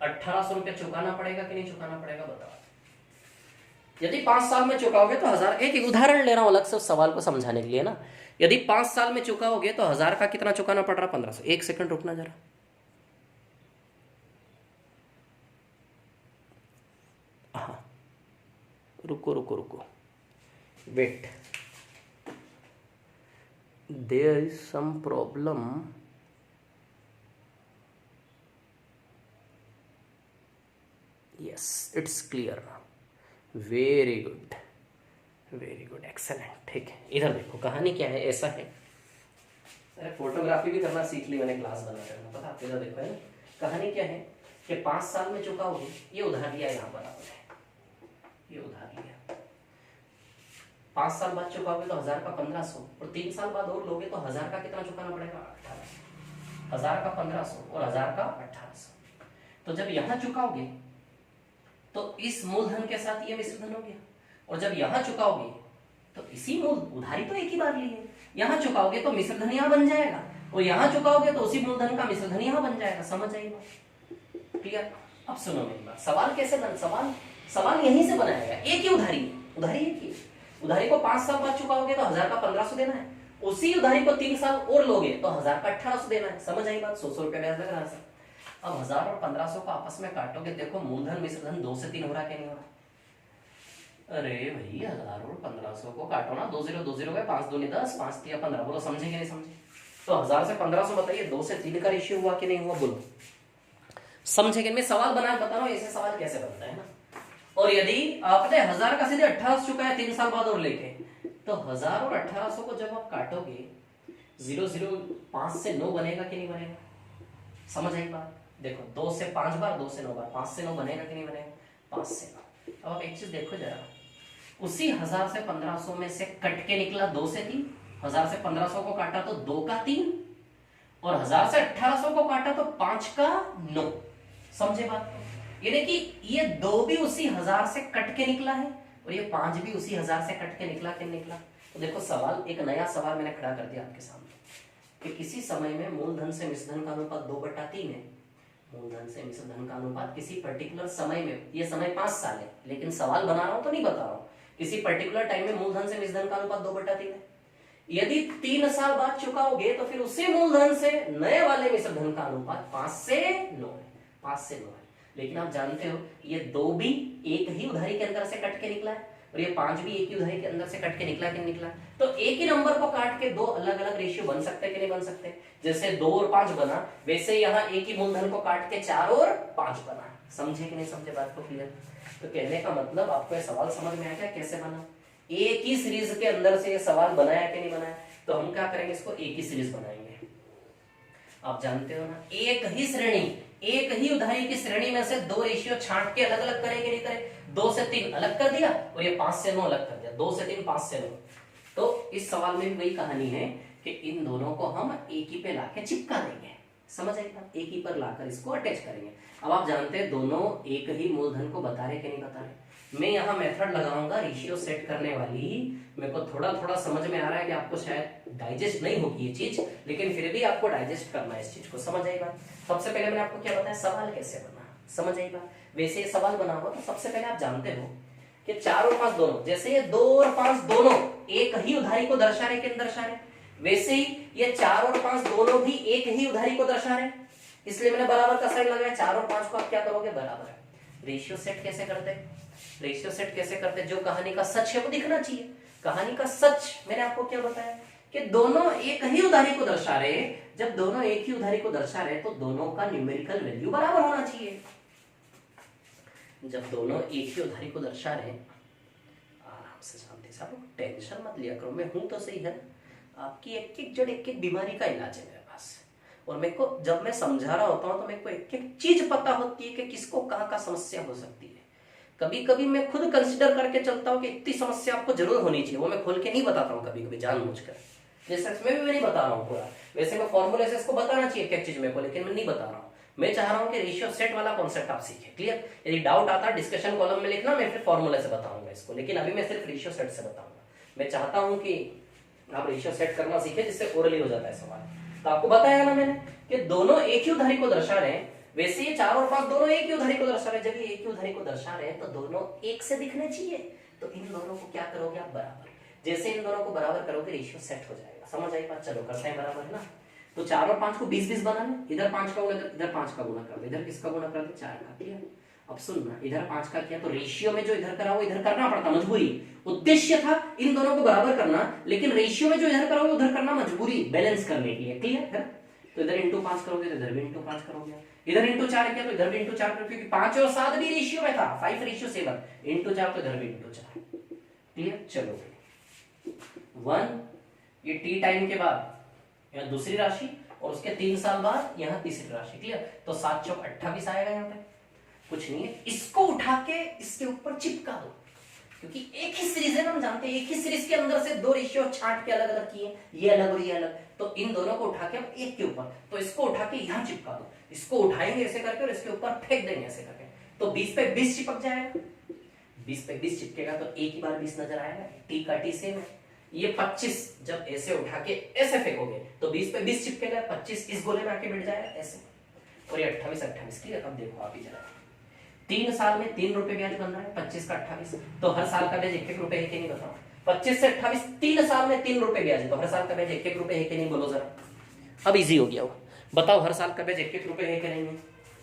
1800 रुपया चुकाना पड़ेगा कि नहीं चुकाना पड़ेगा, बताओ। यदि 5 साल में चुकाओगे तो 1000, एक उदाहरण ले रहा हूं अलग से सवाल को समझाने के लिए ना। यदि 5 साल में चुकाओगे तो 1000 का कितना चुकाना पड़ रहा, 1500। एक सेकंड रुकना जरा, हाँ रुको रुको रुको, wait, there is some problem. Yes it's clear, very good very good, excellent, ठीक है। इधर देखो कहानी क्या है, ऐसा है, अरे फोटोग्राफी भी करना सीख ली मैंने क्लास बना कर, पता आपको। इधर देखो है कहानी क्या है कि 5 साल में चुकाओगे, ये उधार लिया यहाँ पर आपने, ये उधार लिया, 5 साल बाद चुकाओगे तो 1000 का 1500, और 3 साल बाद और लोगे तो 1000 का कितना चुकाना पड़ेगा, 1800। 1000 का 1500 और 1000 का 1800। तो जब यहाँ चुकाओगे तो इस मूलधन के साथ ये मिश्र धन हो गया, और जब यहां चुकाओगे तो इसी मूल, उधारी तो एक ही बार ली है, यहां चुकाओगे तो मिश्र धन यहां बन जाएगा, और यहां चुकाओगे तो उसी मूलधन का मिश्र धन यहां बन जाएगा। समझ आई बात, क्लियर। अब सुनो मेरी बात, सवाल कैसे बन, सवाल यहीं से बनाया गया, एक ही उधारी है, उधारी एक ही है। उधारी को 5 साल बाद चुकाओगे तो 1000 का 1500 देना है, उसी उधारी को 3 साल और लोगे तो 1000 का 1800 देना है। समझ आई बात, 100 रुपया ब्याज लग रहा है। अब 1000 और 1500 को आपस में काटोगे, देखो मूलधन मिश्र धन 2 से 3 हो रहा है कि नहीं हो रहा। अरे भाई 1000 और 1500 को काटो ना, 2 0 2 0 गए, 5 दूनी 10, 5 3 15, बोलो समझे कि नहीं समझे। तो 1000 से 1500 बताइए, 2 से 3 का रेशियो हुआ कि नहीं हुआ, बोलो समझे कि मैं सवाल बना बता रहा हूँ, ऐसे सवाल कैसे बनता है ना। और यदि आपने 1000 का सीधे 1800 चुकाया 3 साल बाद और लेके, तो 1000 और 1800 को जब आप काटोगे 0 0 5 से 9 बनेगा कि नहीं बनेगा, समझ आई बात। देखो 2 से 5 बार, 2 से 9 बार, 5 से 9 बनेगा कि नहीं बनेगा? 5 से 9। अब आप एक चीज देखो जरा, उसी 1000 से 1500 में से कट के निकला 2 से 3, 1000 से 1500 को काटा तो 2 का 3, और 1000 से 1800 को काटा तो 5 का 9। समझे बात को? यानी कि ये 2 भी उसी 1000 से कट के निकला है और ये 5 भी उसी 1000 से कट के निकला कि निकला। तो देखो सवाल, एक नया सवाल मैंने खड़ा कर दिया आपके सामने कि किसी समय में मूलधन से मिश्रधन का अनुपात 2/3 है। मूलधन से मिश्रधन का अनुपात किसी पर्टिकुलर समय में, ये समय 5 साल है, लेकिन सवाल बना रहा हूं तो नहीं बता रहा हूं, किसी पर्टिकुलर टाइम में मूलधन से मिश्रधन का अनुपात 2/3 है। यदि 3 साल बाद चुकाओगे तो फिर उसी मूलधन से नए वाले मिश्रधन का अनुपात 5 से 9 है, 5 से 9 है। लेकिन आप जानते हो ये 2 भी एक ही उधारी के अंदर से कट के निकला है और ये 5 भी एक ही उधारी के अंदर से कट के निकला कि नहीं निकला। तो एक ही नंबर को काट के 2 अलग अलग रेशियो बन सकते हैं कि नहीं बन सकते? जैसे 2 और 5 बना, वैसे यहाँ एक ही मूलधन को काट के 4 और 5 बना। समझे कि नहीं समझे बात को? क्लियर? तो कहने का मतलब आपको ये सवाल समझ में आ गया कैसे बना? एक ही सीरीज के अंदर से ये सवाल बनाया कि नहीं बनाया? तो हम क्या करेंगे, इसको एक ही सीरीज बनाएंगे। आप जानते हो ना, एक ही श्रेणी, एक ही उधारी की श्रेणी में से 2 रेशियो छांट के अलग अलग करें कि नहीं करें? 2 से 3 अलग कर दिया और ये 5 से 9 अलग कर दिया, 2 से 3, 5 से 9। तो इस सवाल में भी वही कहानी है कि इन दोनों को हम एक ही पे लाके चिपका देंगे। समझ आएगा? एक ही पर लाकर इसको अटैच करेंगे। अब आप जानते हैं दोनों एक ही मूलधन को बता रहे कि नहीं बता रहे। मैं यहाँ मेथड लगाऊंगा रेशियो सेट करने वाली। मेरे को थोड़ा थोड़ा समझ में आ रहा है कि आपको शायद डाइजेस्ट नहीं होगी ये चीज, लेकिन फिर भी आपको डाइजेस्ट करना है इस चीज को। समझ आएगा? सबसे पहले मैंने आपको क्या बताया, सवाल कैसे बना। समझ आएगा? वैसे ये सवाल बना हुआ तो सबसे पहले आप जानते हो कि 4 और 5 दोनों, जैसे ये 2 और 5 दोनों एक ही उधारी को दर्शा रहे कि दर्शा रहे, वैसे ही ये 4 और 5 दोनों भी एक ही उधारी को दर्शा रहे, इसलिए मैंने बराबर का साइन लगाया। 4 और 5 को आप क्या करोगे, बराबर। रेशियो सेट कैसे करते? रेशियो सेट कैसे करते? जो कहानी का सच है वो दिखना चाहिए। कहानी का सच मैंने आपको क्या बताया कि दोनों एक ही उधारी को दर्शा रहे। जब दोनों एक ही उधारी को दर्शा रहे तो दोनों का न्यूमेरिकल वैल्यू बराबर होना चाहिए। जब दोनों एक ही उधारी को दर्शा रहे, आराम से शांति से, आप टेंशन मत लिया करो, मैं हूं तो सही है। आपकी एक एक जड़, एक एक बीमारी का इलाज है मेरे पास, और मेरे को जब मैं समझा रहा होता हूं तो मेरे को एक एक चीज पता होती है कि किसको कहाँ का समस्या हो सकती है। कभी कभी मैं खुद कंसिडर करके चलता हूँ कि इतनी समस्या आपको जरूर होनी चाहिए, वो मैं खोल के नहीं बताता हूँ कभी कभी जानबूझकर। जैसे मैं भी नहीं बता रहा हूँ पूरा, वैसे मैं फॉर्मूले से इसको बताना चाहिए क्या चीज मेरे को, लेकिन मैं नहीं बता रहा हूँ। मैं चाह रहा हूँ कि रेशियो सेट वाला कॉन्सेप्ट आप सीखें। क्लियर? यदि डाउट आता है डिस्कशन कॉलम में लिखना, मैं फिर फॉर्मूले से बताऊंगा इसको, लेकिन अभी मैं सिर्फ रेशियो सेट से बताऊंगा। मैं चाहता हूँ कि आप रेशियो सेट करना सीखे, जिससे ओरली हो जाता है सवाल। तो आपको बताया ना मैंने कि दोनों एक ही उधारी को दर्शा रहे हैं, वैसे ये 4 और 5 दोनों एक ही उधारी को दर्शा रहे हैं। जब ये एक ही उधारी को दर्शा रहे हैं तो दोनों एक से दिखने चाहिए, तो इन दोनों को क्या करोगे आप, बराबर। जैसे इन दोनों को बराबर करोगे रेशियो सेट हो जाएगा। समझ आई बात? चलो करते हैं बराबर, है ना। तो 4 और 5 को 20-20 बनाना, इधर 5 का गुना, इधर 5 का गुना कर दे, इधर किसका गुना कर दे, 4 का। क्लियर? अब सुनना, इधर 5 का किया तो रेशियो में जो इधर करा वो इधर करना पड़ता, मजबूरी। उद्देश्य था इन दोनों को बराबर करना, लेकिन रेशियो में जो इधर करा वो उधर करना मजबूरी, बैलेंस करने के लिए। क्लियर है? तो इधर इंटू 5 करोगे तो इधर भी इंटू 5 करोगे, इधर इंटू 4 किया तो इधर भी इंटू 4 करोगे, क्योंकि 5 और 7 भी रेशियो में था, 5:7 इंटू 4 तो इधर भी इंटू 4। क्लियर? चलो 1 ये टी टाइम के बाद यहाँ दूसरी राशि, और उसके 3 साल बाद यहाँ तीसरी राशि। क्लियर? तो 7 चौक 28 आएगा। यहाँ पे कुछ नहीं है, इसको उठा के इसके ऊपर चिपका दो, क्योंकि एक ही सीरीज है ना, हम जानते हैं एक ही सीरीज के अंदर से 2 रेशियो छांट के अलग अलग किए, ये अलग और ये अलग, तो इन दोनों को उठा के हम एक के ऊपर, तो इसको उठा के यहाँ चिपका दो, इसको उठाएंगे ऐसे करके और इसके ऊपर फेंक देंगे ऐसे करके, तो 20 पे 20 चिपक जाएगा। 20 पे 20 चिपकेगा तो एक ही बार 20 नजर आएगा, टी का टी सेम है। ये 25 जब ऐसे उठा के ऐसे फेंकोगे तो 20 पे 20 चिपकेगा, 25 इस गोले में आके बैठ जाएगा ऐसे, और ये 28 की रकम देखो आप ही जरा। 3 साल में 3 रुपए ब्याज बन रहा है, 25 का 28, तो हर साल का ब्याज 1-1 रुपए है कि नहीं बताओ? 25 से 28 3 साल में 3 रुपए ब्याज है, तो हर साल का ब्याज 1-1 रुपए है कि नहीं, बोलो जरा। अब इजी हो गया वो, बताओ हर साल का ब्याज 1-1 रुपए है कि नहीं है?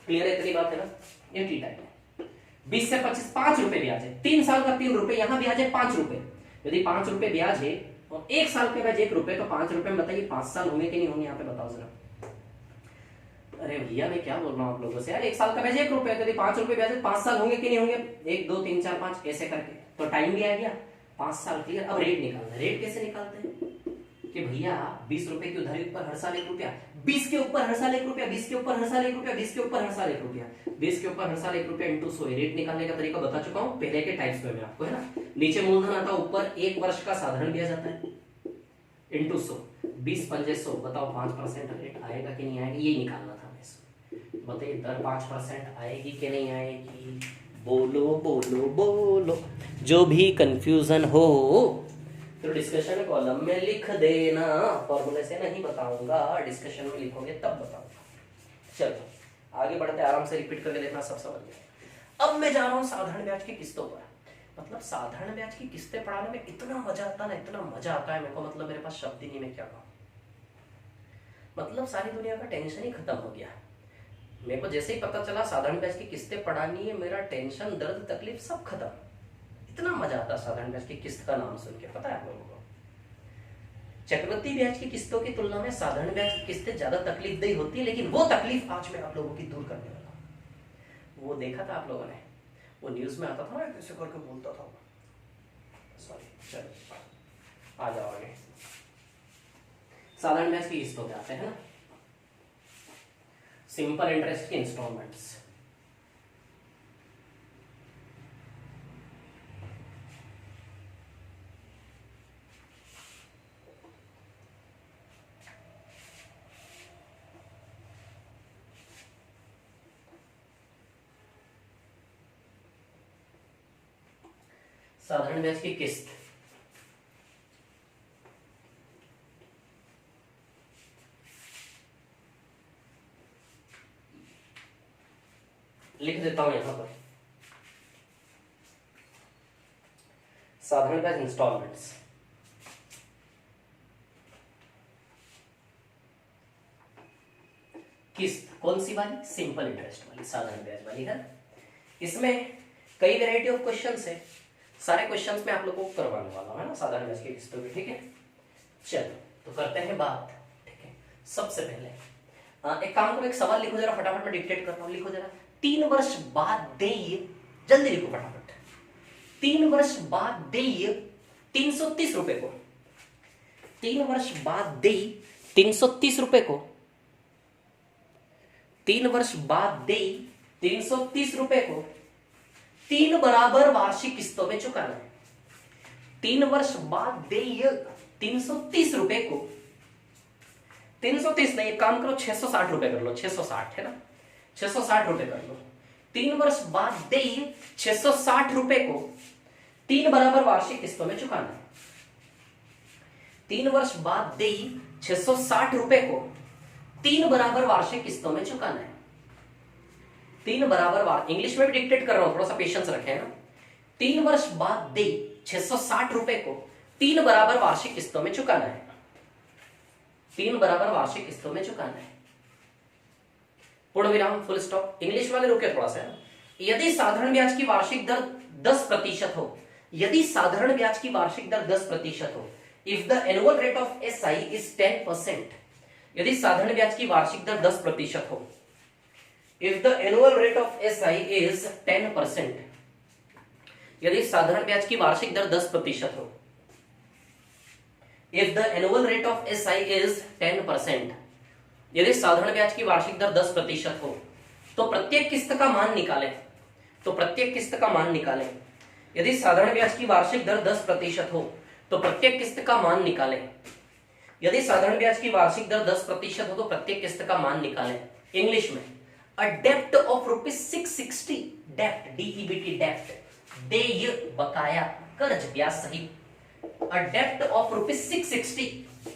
क्लियर है? इतनी बात है ना। ये टी टाइम है, 20 से 25 5 रुपए ब्याज है, 3 साल का 3 रुपए, यहाँ ब्याज है 5 रुपए। यदि 5 रुपए ब्याज है और 1 साल के ब्याज 1 रुपए, तो 5 रुपए में बताइए 5 साल होंगे कि नहीं होंगे? यहाँ पे बताओ जरा। अरे भैया मैं क्या बोल रहा हूँ आप लोगों से यार, 1 साल का ब्याज 1 रुपए, तो 5 रुपए ब्याज 5 साल होंगे कि नहीं होंगे? 1 2 3 4 5 ऐसे करके, तो टाइम भी आ गया 5 साल। क्लियर? अब रेट निकालना है। रेट कैसे निकालते हैं? कि भैया 20 रुपए की उधारी ऊपर हर साल 1 रुपया, 20 के ऊपर हर साल 1 रुपया, 20 के ऊपर हर साल 1 रुपया, 20 के ऊपर हर साल 1 रुपया, 20 के ऊपर हर साल 1 रुपया इंटू 100। रेट निकालने का तरीका बता चुका हूं पहले के टाइप्स में मैं आपको, है ना। नीचे मूलधन आता है, ऊपर 1 वर्ष का साधारण ब्याज आता है इंटू 100, 20 पंजे 100। बताओ 5% रेट आएगा कि नहीं आएगा, ये निकालना था मैं। बताइए दर 5% आएगी कि नहीं आएगी, बोलो बोलो बोलो। जो भी कंफ्यूजन हो तो डिस्कशन कॉलम में लिख देना, फॉर्मूले से नहीं बताऊंगा, डिस्कशन में लिखोगे तब बताऊंगा। चलो आगे बढ़ते, आराम से रिपीट करके देखना, सब समझ गया। अब मैं जा रहा हूं साधारण ब्याज की किस्तों पर। मतलब साधारण ब्याज की किस्तें पढ़ाने में इतना मजा आता है ना, इतना मजा आता है मेरे को, मतलब मेरे पास शब्द ही नहीं, मैं क्या कहूं। मतलब सारी दुनिया का टेंशन ही खत्म हो गया। मेरे को जैसे ही पता चला साधारण ब्याज की किस्तें पढ़ानी है, मेरा टेंशन, दर्द, तकलीफ सब खत्म। इतना मजा आता साधारण ब्याज की किस्त का नाम सुन के, पता है आप लोगों को। चक्रवृद्धि ब्याज की किस्तों की तुलना में साधारण ब्याज की किस्तें ज्यादा तकलीफदेह होती है, लेकिन वो तकलीफ आज मैं आप लोगों की दूर करने वाला हूं। वो देखा था आप लोगों ने, वो न्यूज में आता था ना, कैसे करके बोलता था। सॉरी, चलो आ जाओ आगे। साधारण ब्याज की किस्तों पे आते हैं ना, सिंपल इंटरेस्ट की इंस्टॉलमेंट्स। साधारण ब्याज की किस्त लिख देता हूं यहां पर, साधारण ब्याज इंस्टॉलमेंट्स। किस्त कौन सी वाली, सिंपल इंटरेस्ट वाली, साधारण ब्याज वाली है। इसमें कई वैरायटी ऑफ क्वेश्चंस है, सारे क्वेश्चंस में आप लोगों को करवाने वाला हूं, है ना, साधारण ब्याज की किस्तों की। ठीक है, चलो तो करते हैं बात। ठीक है, सबसे पहले एक काम करो, एक सवाल लिखो जरा, फटाफट मैं डिक्टेट करता हूं, लिखो जरा। 3 वर्ष बाद देय, जल्दी लिखो फटाफट। 3 वर्ष बाद देय 330 रुपए को, 3 वर्ष बाद देय 330 रुपए को, 3 वर्ष बाद देय 330 रुपए को 3 बराबर वार्षिक किस्तों में चुकाना है। 3 वर्ष बाद देय 330 रुपए को, 330 नहीं, एक काम करो 660 रुपए कर लो, 660 है ना, 660 रुपए कर लो। 3 वर्ष बाद देय 660 रुपए को 3 बराबर वार्षिक किस्तों में चुकाना है। 3 वर्ष बाद देय 660 रुपए को 3 बराबर वार्षिक किस्तों में चुकाना है। 3 बराबर, इंग्लिश में भी डिक्टेट कर रहा हूं, थोड़ा सा पेशेंस रखें ना। 3 वर्ष बाद देय 660 रुपए को 3 बराबर वार्षिक किस्तों में चुकाना है। 3 बराबर वार्षिक किस्तों में चुकाना है, पूर्ण विराम, फुल स्टॉप। इंग्लिश वाले रुके थोड़ा सा। यदि साधारण ब्याज की वार्षिक दर 10% हो, यदि साधारण ब्याज की वार्षिक दर 10% हो, if the annual rate of SI is 10%, यदि साधारण ब्याज की वार्षिक दर 10% हो, if the annual rate of SI is 10%, यदि साधारण ब्याज की वार्षिक दर 10% हो, if the annual rate of SI is 10%, यदि साधारण ब्याज की वार्षिक दर 10% हो, तो प्रत्येक किस्त का मान निकालें, तो प्रत्येक किस्त का मान निकालें। यदि साधारण ब्याज की वार्षिक दर 10% हो तो प्रत्येक किस्त का मान निकालें। यदि साधारण ब्याज की वार्षिक दर 10% हो तो प्रत्येक किस्त का मान निकालें। इंग्लिश में, अ डेप्ट ऑफ ₹660, डेप्ट, DEBT, डेप्ट, देय, बकाया, कर्ज, ब्याज सहित। अ डेप्ट of ₹660,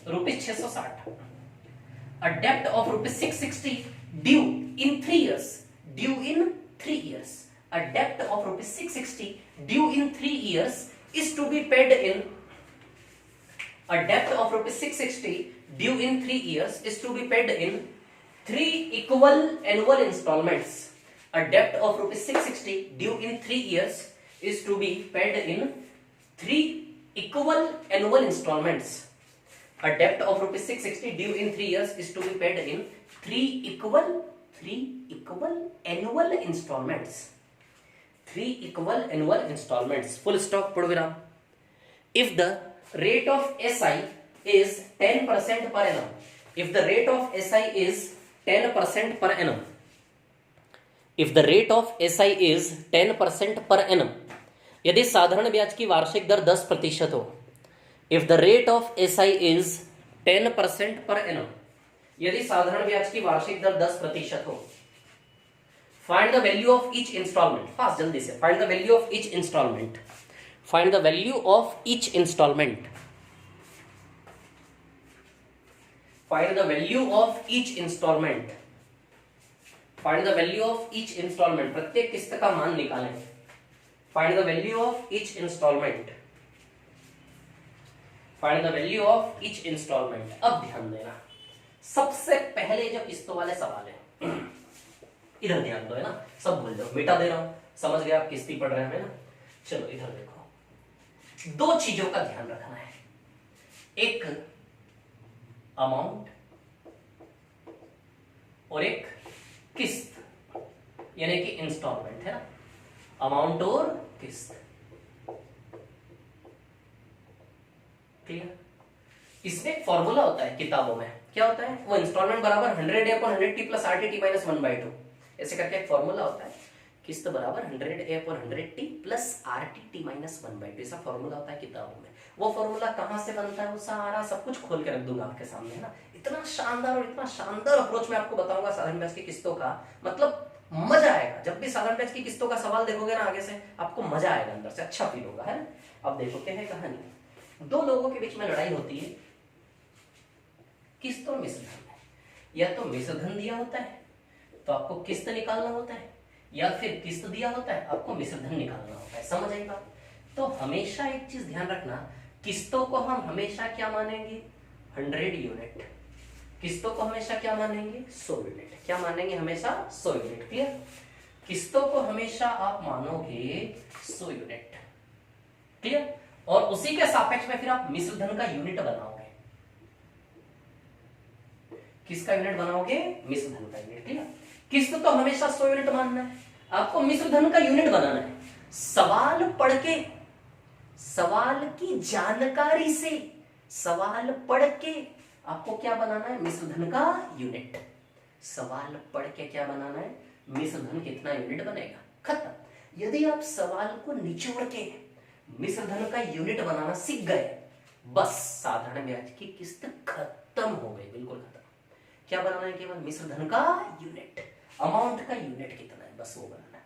₹660, a debt of ₹660 due in 3 years, due in 3 years, a debt of ₹660 due in 3 years is to be paid in, a debt of ₹660 due in 3 years is to be paid in 3 equal annual installments. A debt of ₹660 due in 3 years is to be paid in 3 equal annual installments. A debt of ₹660 due in 3 years is to be paid in 3 equal annual installments. 3 equal annual installments. Full stop, पूर्ण विराम. If the rate of SI is 10% per annum, if the rate of SI is 10% per annum, if the rate of SI is 10% per annum, यदि साधारण ब्याज की वार्षिक दर 10% हो, if the rate of SI is 10% per annum, यदि साधारण ब्याज की वार्षिक दर 10% हो, find the value of each installment, fast जल्दी से, find the value of each installment, find the value of each installment, find the value of each installment, find the value of each installment, प्रत्येक किस्त का मान निकालें, find the value of each installment, find the value of each installment। अब ध्यान देना, सबसे पहले जो किस्तों वाले सवाल है इधर ध्यान दो, है ना, सब भूल जाओ, मिटा दे रहा हूं, समझ गए आप, किस्ती पढ़ रहे हैं ना। चलो इधर देखो, दो चीजों का ध्यान रखना है, एक अमाउंट और एक किस्त, यानी कि इंस्टॉलमेंट, है ना, अमाउंट और किस्त, क्लियर। इसमें एक फॉर्मूला होता है किताबों में, क्या होता है, वो इंस्टॉलमेंट बराबर 100A/100T प्लस RTT माइनस 1/2, ऐसे करके एक फॉर्मूला होता है, किस्त बराबर 100A/100T प्लस RTT माइनस 1/2, ऐसा फॉर्मूला होता है किताबों में। वो फॉर्मूला कहां से बनता है, वो सारा सब कुछ खोल के रख दूंगा आपके सामने, है ना। इतना शानदार और इतना शानदार अप्रोच में आपको बताऊंगा साधारण ब्याज की किस्तों का, मतलब मजा आएगा। जब भी साधारण ब्याज की किस्तों का सवाल देखोगे ना आगे से, आपको मजा आएगा, अंदर से अच्छा फील होगा, है। अब देखो क्या है कहानी, दो लोगों के बीच में लड़ाई होती है किस्त और मिश्रधन में, या तो मिश्रधन दिया होता है तो आपको किस्त निकालना होता है, या फिर किस्त दिया होता है आपको मिश्रधन निकालना होता है, समझ आई बात। तो हमेशा एक चीज ध्यान रखना, किस्तों को हम हमेशा क्या मानेंगे, 100 यूनिट, किस्तों को हमेशा क्या मानेंगे, 100 यूनिट, क्या मानेंगे, हमेशा 100 यूनिट, क्लियर। किस्तों को हमेशा आप मानोगे 100 यूनिट, क्लियर, और उसी के सापेक्ष में फिर आप मिश्रधन का यूनिट बनाओगे, किसका यूनिट बनाओगे, मिश्रधन का यूनिट, क्लियर। किस्त तो हमेशा 100 यूनिट मानना है, आपको मिश्रधन का यूनिट बनाना है। सवाल पढ़ के, सवाल की जानकारी से, सवाल पढ़ के आपको क्या बनाना है, मिश्रधन का यूनिट। सवाल पढ़ के क्या बनाना है, मिश्रधन कितना यूनिट बनेगा, खत्म। यदि आप सवाल को निचोड़ के मिश्रधन का यूनिट बनाना सीख गए, बस साधारण ब्याज की किस्त खत्म हो गई, बिल्कुल खत्म। क्या बनाना है, केवल मिश्रधन का यूनिट, अमाउंट का यूनिट कितना है, बस वो बनाना है।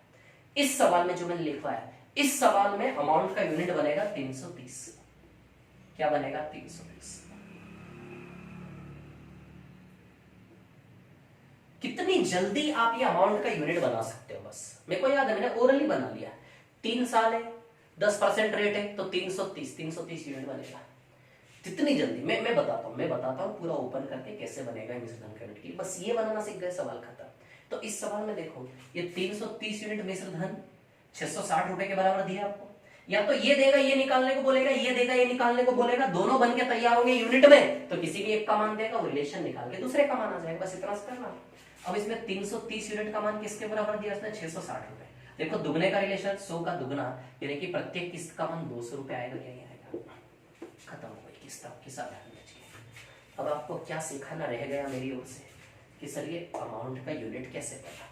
इस सवाल में जो मैंने लिखवाया, इस सवाल में अमाउंट का यूनिट बनेगा 330, क्या बनेगा, 330। कितनी जल्दी आप ये अमाउंट का यूनिट बना सकते हो, बस मेरे को याद है, मैंने ओरली बना लिया, 3 साल है, 10% रेट है, तो 330 यूनिट बनेगा। कितनी जल्दी, मैं बताता हूँ पूरा ओपन करके कैसे बनेगा मिश्रधन का यूनिट की, बस ये बनाना सीख गए, सवाल खत्म। तो इस सवाल में देखो, ये 330 यूनिट मिश्रधन 660 रुपए के बराबर दिया आपको, या तो ये देगा ये निकालने को बोलेगा, ये देगा ये निकालने को बोलेगा, दोनों बन के तैयार होंगे यूनिट में, तो किसी भी एक का मान देगा, वो रिलेशन निकाल के दूसरे का मान आ जाएगा, बस इतना करना। अब इसमें 330 यूनिट का मान किसके बराबर दिया उसने, 660 रुपए। देखो दुगने का रिलेशन 100 का दुगना, यानी कि प्रत्येक किस्त का मान 200 रुपए आएगा, क्या आएगा, खत्म हो गई किस्त आपकी साधारण ब्याज की। अब आपको क्या सिखाना रह गया मेरी ओर से कि सर ये अमाउंट का यूनिट कैसे पता।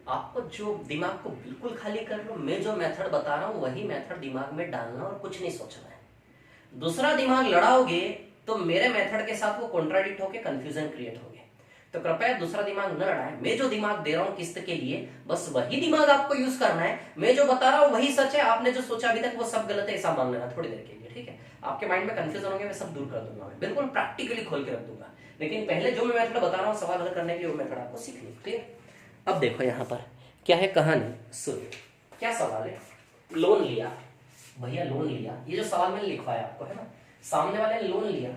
आपको जो दिमाग को बिल्कुल खाली कर लो, मैं जो मेथड बता रहा हूं वही मेथड दिमाग में डालना और कुछ नहीं सोचना है। दूसरा दिमाग लड़ाओगे तो मेरे मेथड के साथ वो कॉन्ट्राडिक्ट होके कंफ्यूजन क्रिएट होगे, तो कृपया दूसरा दिमाग न लड़ाएं। मैं जो दिमाग दे रहा हूं किस्त के लिए, बस वही दिमाग आपको यूज करना है। मैं जो बता रहा हूं वही सच है, आपने जो सोचा अभी तक वो सब गलत है, ऐसा मान लेना थोड़ी देर के लिए, ठीक है। आपके माइंड में कंफ्यूजन होंगे, मैं सब दूर कर दूंगा, मैं बिल्कुल प्रैक्टिकली खोल के रख दूंगा। लेकिन पहले जो मैं मेथड बता रहा हूँ सवाल हल करने के लिए, वो मेथड आपको सीखनी, ठीक। अब देखो यहाँ पर क्या है कहानी, सुनो क्या सवाल है। लोन लिया भैया, लोन लिया, ये जो सवाल मैंने लिखवाया आपको है ना, सामने वाले ने लोन लिया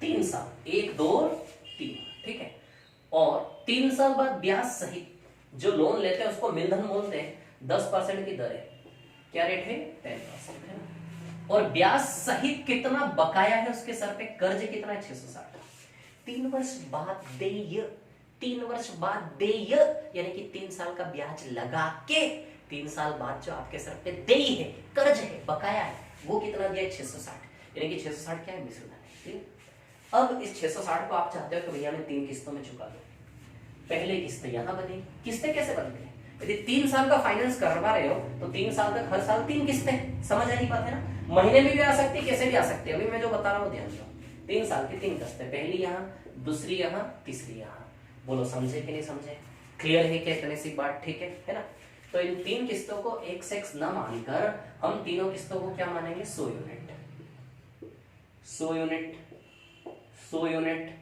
3 साल, 1 2 3, ठीक है, और 3 साल बाद ब्याज सहित जो लोन लेते हैं उसको मूलधन बोलते हैं, 10% की दर है, क्या रेट है, 10% है ना, और ब्याज सहित कितना बकाया है उसके सर पे, कर्ज कितना है, 660। 3 वर्ष बाद देय, 3 वर्ष बाद देय, यानी कि 3 साल का ब्याज लगा के 3 साल बाद जो आपके सर पे देय है, कर्ज है, बकाया है, वो कितना दिया है, 660। यानी कि 660 क्या है, मिश्र धन है। ठीक है, अब इस 660 को आप चाहते हो कि भैया मैं 3 किस्तों में चुका दूं। पहले किस्त यहाँ बनेगी, किस्तें कैसे बनती है, यदि 3 साल का फाइनेंस करवा रहे हो तो 3 साल तक हर साल 3 किस्तें, समझ आ रही बात है ना, महीने में भी आ सकती है, कैसे भी आ सकती है, अभी मैं जो बता रहा हूँ ध्यान दो। 3 साल की 3 किस्तें, पहली यहाँ, दूसरी यहाँ, तीसरी यहाँ। बोलो समझे कि नहीं समझे, क्लियर है क्या इतनी सी बात, ठीक है ना। तो इन 3 किस्तों को एक से एक न मानकर हम तीनों किस्तों को क्या मानेंगे, 100 यूनिट, 100 यूनिट, 100 यूनिट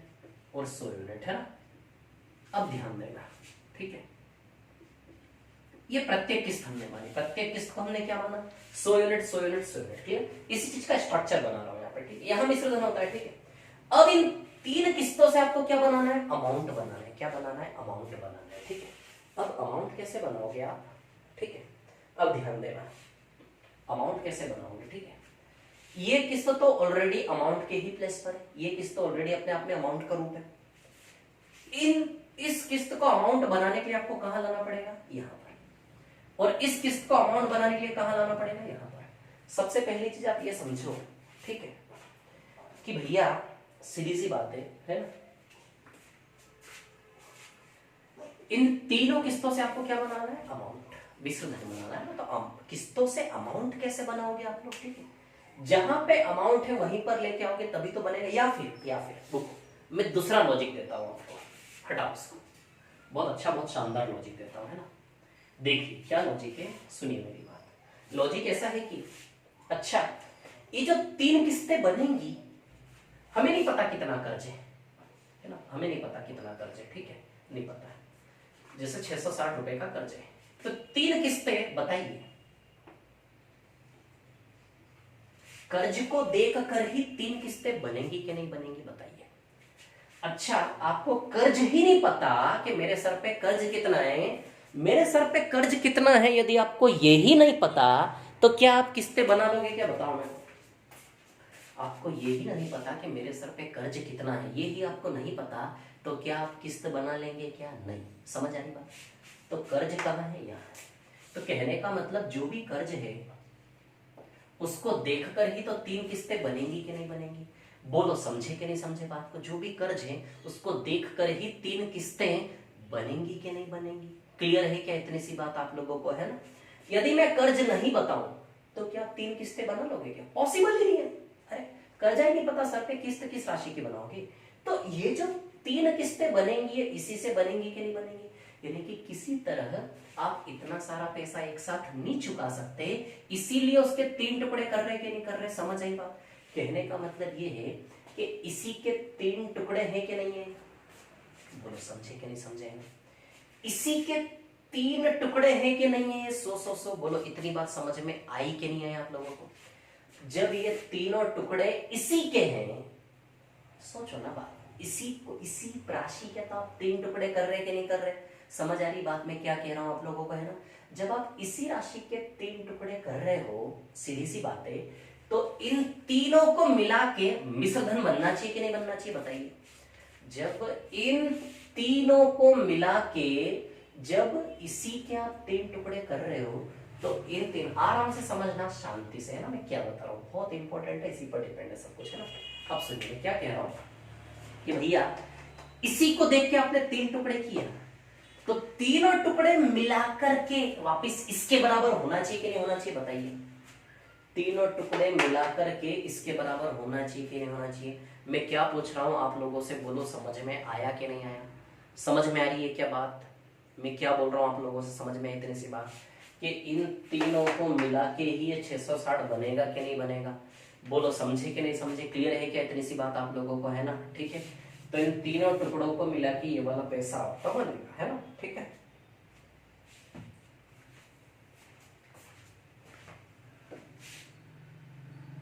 और 100 यूनिट, है ना। अब ध्यान देना, ठीक है, ये प्रत्येक किस्त हमने मानी, प्रत्येक किस्त को हमने क्या माना, 100 यूनिट, 100 यूनिट, 100 यूनिट, क्लियर। इसी चीज का स्ट्रक्चर बना रहा हूं यहाँ पे, ठीक है, यहाँ मिश्र धन होता है, ठीक है। अब इन 3 किस्तों से आपको क्या बनाना है, अमाउंट बनाना है, क्या बनाना है, अमाउंट बनाना है, ठीक है। अब अमाउंट कैसे बनाओगे आप, ठीक है, अब ध्यान देना, अमाउंट कैसे बनाओगे, ठीक है। ये किस्त तो ऑलरेडी अमाउंट के ही प्लेस पर है, ये किस्त तो ऑलरेडी अपने आप में अमाउंट का रूप है। इस किस्त को अमाउंट बनाने के लिए आपको कहां लाना पड़ेगा, यहां पर, और इस किस्त को अमाउंट बनाने के लिए कहां लाना पड़ेगा, यहां पर। सबसे पहली चीज आप ये समझो, ठीक है, कि भैया सीधी सी बात है ना, इन तीनों किस्तों से आपको क्या बनाना है, अमाउंट, मिश्र धन बनाना है ना। तो किस्तों से अमाउंट कैसे बनाओगे आप लोग, ठीक है, जहां पे अमाउंट है वहीं पर लेके आओगे तभी तो बनेगा, या फिर रुको मैं दूसरा लॉजिक देता हूं आपको, हटाओ इसको, बहुत अच्छा, बहुत शानदार लॉजिक देता हूं, है ना। देखिए क्या लॉजिक है, सुनिए मेरी बात। लॉजिक ऐसा है कि अच्छा, ये जो 3 किस्तें बनेंगी, हमें नहीं पता कितना कर्ज है ना, हमें नहीं पता कितना कर्ज है, ठीक है, नहीं पता है। जैसे 660 रुपए का कर्ज है, तो 3 किस्तें बताइए, कर्ज को देख कर ही 3 किस्तें बनेंगी कि नहीं बनेंगी, बताइए। अच्छा, आपको कर्ज ही नहीं पता कि मेरे सर पे कर्ज कितना है, मेरे सर पे कर्ज कितना है, यदि आपको यही नहीं पता तो क्या आप किस्तें बना लोगे, क्या बताओ मैं, आपको यही नहीं पता कि मेरे सर पे कर्ज कितना है, ये ही आपको नहीं पता, तो क्या आप किस्त बना लेंगे, क्या नहीं, समझ आ रही बात। तो कर्ज कहाँ है, यहाँ है। तो कहने का मतलब जो भी कर्ज है उसको देखकर ही तो 3 किस्तें बनेंगी कि नहीं बनेंगी, बोलो समझे कि नहीं समझे बात को। जो भी कर्ज है उसको देखकर ही 3 किस्तें बनेंगी कि नहीं बनेंगी, क्लियर है क्या इतनी सी बात आप लोगों को, है ना। यदि मैं कर्ज नहीं बताऊं तो क्या आप 3 किस्तें बना लोगे, क्या पॉसिबल ही नहीं है, अरे कर्जा ही नहीं पता सर पे, किस्त किस राशि की बनाओगे। तो ये जो 3 किस्तें बनेंगी इसी से बनेंगी कि नहीं बनेंगी, यानी कि किसी तरह आप इतना सारा पैसा एक साथ नहीं चुका सकते, इसीलिए उसके 3 टुकड़े कर रहे कि नहीं कर रहे, समझ आई बात। कहने का मतलब ये है कि इसी के 3 टुकड़े हैं कि नहीं है, बोलो समझे कि नहीं समझे, इसी के 3 टुकड़े हैं कि नहीं है, 100 बोलो इतनी बात समझ में आई कि नहीं आई आप लोगों को। जब ये तीनों टुकड़े इसी के हैं, सोचो ना बात, इसी राशि के तो आप 3 टुकड़े कर रहे कि नहीं कर रहे, समझ आ रही बात में क्या कह रहा हूं आप लोगों को, है ना। जब आप इसी राशि के 3 टुकड़े कर रहे हो, सीधी सी बात है, तो इन तीनों को मिला के मिश्र धन बनना चाहिए कि नहीं बनना चाहिए, बताइए। जब इन तीनों को मिला के, जब इसी के आप 3 टुकड़े कर रहे हो, तो इन 3, आराम से समझना शांति से, है ना, मैं क्या बता रहा हूँ, बहुत इंपॉर्टेंट है, इसी पर डिपेंड है सब कुछ, है ना। अब सुनिए क्या कह रहा हूं कि भैया इसी को देख के आपने 3 टुकड़े किया, तो तीनों टुकड़े मिलाकर के वापिस इसके बराबर होना चाहिए कि नहीं होना चाहिए, बताइए। तीनों टुकड़े मिलाकर के इसके बराबर होना चाहिए कि नहीं होना चाहिए। मैं क्या पूछ रहा हूं आप लोगों से, बोलो समझ में आया कि नहीं आया, समझ में आ रही है क्या बात, मैं क्या बोल रहा हूं आप लोगों से, समझ में इतनी सी बात कि इन तीनों को मिला के ही ये 660 बनेगा कि नहीं बनेगा, बोलो समझे कि नहीं समझे, क्लियर है क्या इतनी सी बात आप लोगों को, है ना, ठीक है। तो इन तीनों टुकड़ों को मिला के ये वाला पैसा आपका बनेगा, है ना, ठीक है।